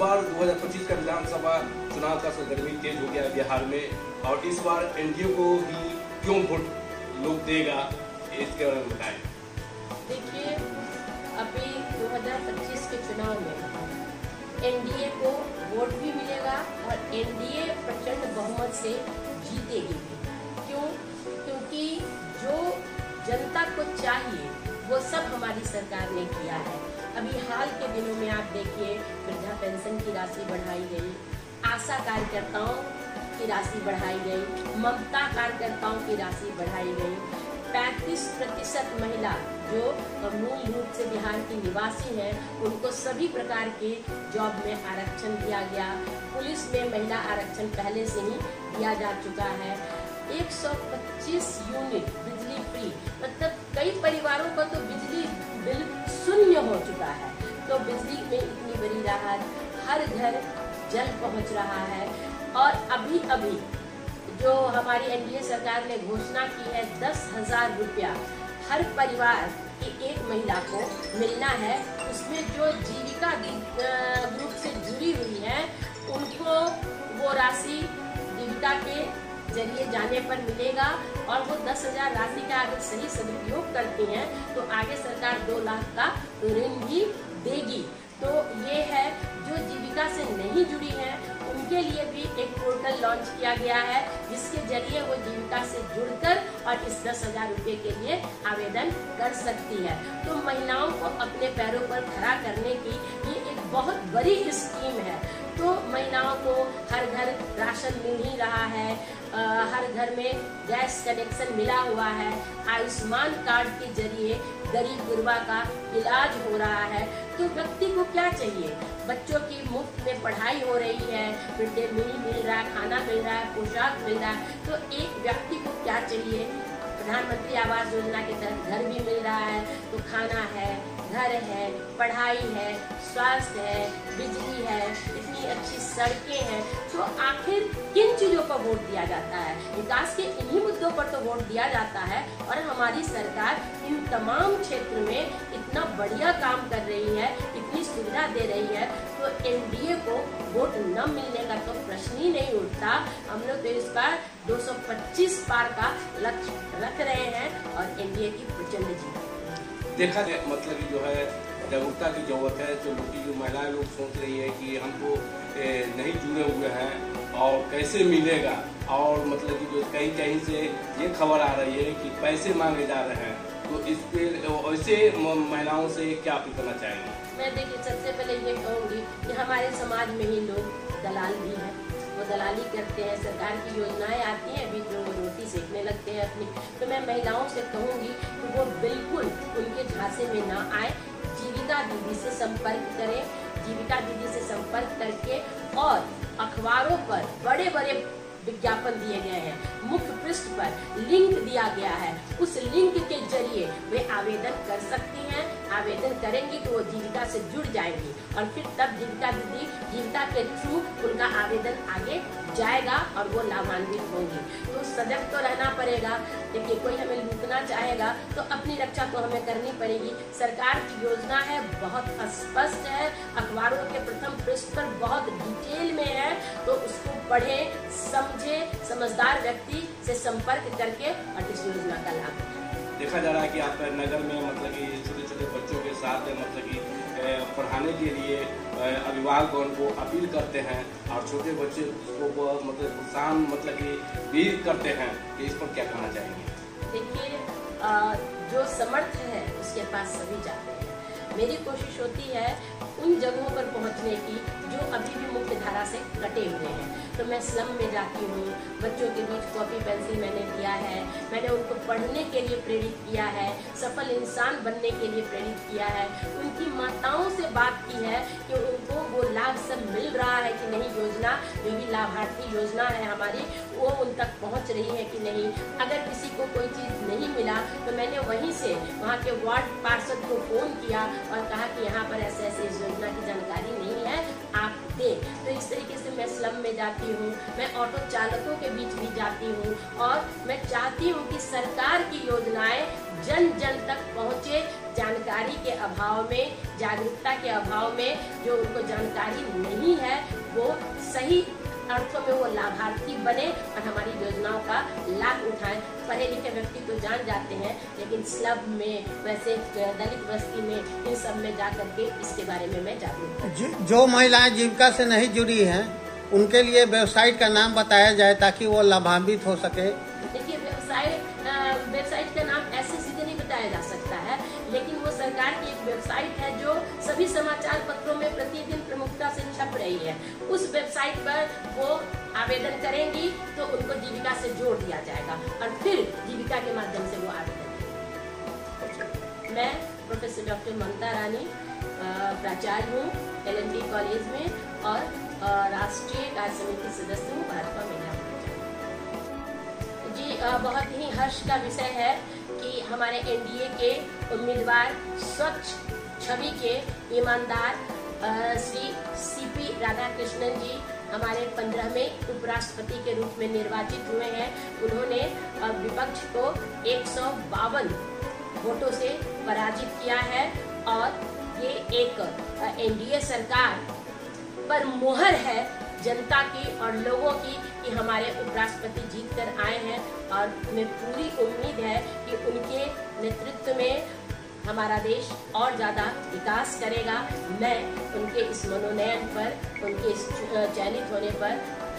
बार 2025 का विधानसभा चुनाव का सरगर्मी तेज हो गया बिहार में, और इस बार एनडीए को ही क्यों वोट लोग देगा, इसके बारे में बताएं। देखिए, अभी 2025 के चुनाव में एनडीए को वोट भी मिलेगा और एनडीए प्रचंड बहुमत से जीतेगी भी। क्यों? क्योंकि जो जनता को चाहिए वो सब हमारी सरकार ने किया है। अभी हाल के दिनों में आप देखिए, वृद्धा पेंशन की राशि बढ़ाई गई, आशा कार्यकर्ताओं की राशि बढ़ाई गई, ममता कार्यकर्ताओं की राशि बढ़ाई गई, 35% महिला जो मूल रूप से बिहार की निवासी हैं उनको सभी प्रकार के जॉब में आरक्षण दिया गया। पुलिस में महिला आरक्षण पहले से ही दिया जा चुका है। 125 यूनिट बिजली फ्री, मतलब कई परिवारों का तो बिजली बिल शून्य हो चुका है। तो बिजली में इतनी बड़ी राहत, हर घर जल पहुंच रहा है। और अभी अभी जो हमारी एनडीए सरकार ने घोषणा की है 10,000 रुपया हर परिवार की एक महिला को मिलना है। उसमें जो जीविका ग्रुप से जुड़ी हुई है उनको वो राशि जीविका के जरिए जाने पर मिलेगा, और वो 10,000 राशि का अगर सही सदुपयोग करती हैं तो आगे सरकार 2 लाख का ऋण भी देगी। तो ये है, जो जीविका से नहीं जुड़ी है उनके लिए भी एक पोर्टल लॉन्च किया गया है जिसके जरिए वो जीविका से जुड़कर और इस 10,000 रुपये के लिए आवेदन कर सकती है। तो महिलाओं को अपने पैरों पर खड़ा करने की ये एक बहुत बड़ी स्कीम है। तो महिलाओं को हर घर राशन मिल ही रहा है, हर घर में गैस कनेक्शन मिला हुआ है, आयुष्मान कार्ड के जरिए गरीब गुरबा का इलाज हो रहा है। तो व्यक्ति को क्या चाहिए? बच्चों की मुफ्त में पढ़ाई हो रही है, मिड डे मील मिल रहा है, खाना मिल रहा है, पोशाक मिल रहा है। तो एक व्यक्ति को क्या चाहिए? प्रधानमंत्री आवास योजना के तहत घर भी मिल रहा है, तो खाना है, घर है, पढ़ाई है, स्वास्थ्य है, बिजली है, इतनी अच्छी सड़कें हैं। तो आखिर किन चीजों पर वोट दिया जाता है? विकास के इन्हीं मुद्दों पर तो वोट दिया जाता है। और हमारी सरकार इन तमाम क्षेत्र में इतना बढ़िया काम कर रही है, इतनी सुविधा दे रही है, तो एनडीए को वोट न मिलने का तो प्रश्न ही नहीं उठता। हम लोग तो इस बार 225 पार का लक्ष्य रख रहे हैं और एनडीए की प्रचंड जीत। देखा जाए, मतलब कि जो है जागरूकता की जरूरत है। जो महिलाएं लोग सोच रही है कि हमको नहीं जुड़े हुए हैं और कैसे मिलेगा, और मतलब कि जो कहीं कहीं से ये खबर आ रही है कि पैसे मांगे जा रहे हैं, तो इस पे ऐसे महिलाओं से क्या अपील करना चाहेंगे? मैं देखिए, सबसे पहले ये कहूँगी कि हमारे समाज में ही लोग दलाल भी हैं, वो दलाली करते हैं। सरकार की योजनाएं आती हैं, अभी जो रोटी सेकने लगते हैं अपनी। तो मैं महिलाओं से कहूँगी कि वो बिल्कुल उनके झांसे में ना आए, जीविका दीदी से संपर्क करें। जीविका दीदी से संपर्क करके, और अखबारों पर बड़े बड़े विज्ञापन दिए गए हैं, मुख्य पृष्ठ पर लिंक दिया गया है, उस लिंक के जरिए वे आवेदन कर सकती हैं। आवेदन करेंगी तो वो जीविका से जुड़ जाएंगी, और फिर तब जीविका दीदी जीविका के थ्रू उनका आवेदन आगे जाएगा और वो लाभान्वित होंगी। तो सजग तो रहना पड़ेगा। देखिए, कोई हमें लूटना चाहेगा तो अपनी रक्षा तो हमें करनी पड़ेगी। सरकार की योजना है, बहुत स्पष्ट है, अखबारों के प्रथम पृष्ठ पर बहुत डिटेल में है। तो उसको पढ़े, समझे, समझदार व्यक्ति से संपर्क करके और इस योजना का लाभ उठाएं। देखा जा रहा है कि आप नगर में मतलब कि छोटे छोटे बच्चों के साथ मतलब कि पढ़ाने के लिए अभिभावकों को अपील करते हैं, और छोटे बच्चे को मतलब प्रोत्साहन मतलब कि भी करते हैं, कि इस पर क्या कहना चाहेंगे? देखिए, जो समर्थ है उसके पास सभी जाते हैं। मेरी कोशिश होती है उन जगहों पर पहुंचने की जो अभी भी मुख्य धारा से कटे हुए हैं। तो मैं स्लम में जाती हूँ, बच्चों के बीच कॉपी पेंसिल मैंने दिया है, मैंने उनको पढ़ने के लिए प्रेरित किया है, सफल इंसान बनने के लिए प्रेरित किया है, उनकी माताओं से बात की है कि उनको वो लाभ सब मिल रहा है कि नहीं, योजना जो भी लाभार्थी योजना है हमारी वो उन तक पहुँच रही है कि नहीं। अगर किसी को कोई चीज़ नहीं मिला तो मैंने वहीं से वहाँ के वार्ड पार्षद को फ़ोन किया और कहा कि यहाँ पर ऐसे ऐसे इस योजना की जानकारी नहीं है, आप दें। तो इस तरीके से मैं स्लम में जाती हूँ, मैं ऑटो चालकों के बीच भी जाती हूँ, और मैं चाहती हूँ कि सरकार की योजनाएं जन जन तक पहुँचे, जानकारी के अभाव में, जागरूकता के अभाव में, जो उनको जानकारी नहीं है वो सही अर्थों में वो लाभार्थी बने और हमारी योजनाओं का लाभ उठाएं। पढ़े लिखे व्यक्ति तो जान जाते हैं, लेकिन स्लम में, वैसे दलित बस्ती में, इन सब में जा करके इसके बारे में मैं जागरूक हूं। जो महिलाएं जीविका से नहीं जुड़ी हैं उनके लिए वेबसाइट का नाम बताया जाए ताकि वो लाभान्वित हो सके। देखिए, वेबसाइट का नाम ऐसे सीधे नहीं बताया जा सकता है, लेकिन वो सरकार की एक वेबसाइट है जो सभी समाचार पत्रों में प्रतिदिन प्रमुखता से छप रही है। उस वेबसाइट पर वो आवेदन करेंगी तो उनको जीविका से जोड़ दिया जाएगा और फिर जीविका के माध्यम से वो आवेदन करेंगे। मैं प्रोफेसर डॉक्टर ममता रानी प्राचार्य हूँ LND कॉलेज में और राष्ट्रीय कार्य समिति सदस्य हूँ भाजपा महिला जी। बहुत ही हर्ष का विषय है कि हमारे NDA के उम्मीदवार, स्वच्छ छवि के ईमानदार श्री CP राधाकृष्णन जी हमारे 15वें उपराष्ट्रपति के रूप में निर्वाचित हुए हैं। उन्होंने विपक्ष को 152 वोटों से पराजित किया है और ये एक NDA सरकार पर मोहर है जनता की और लोगों की कि हमारे उपराष्ट्रपति जीत कर आए हैं और हमें पूरी उम्मीद है कि उनके नेतृत्व में हमारा देश और ज़्यादा विकास करेगा। मैं उनके इस मनोनयन पर, उनके इस चयनित होने पर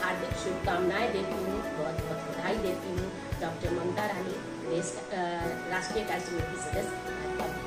हार्दिक शुभकामनाएं देती हूँ, बहुत बहुत बधाई देती हूँ। डॉक्टर ममता रानी, राष्ट्रीय कार्य समिति सदस्य।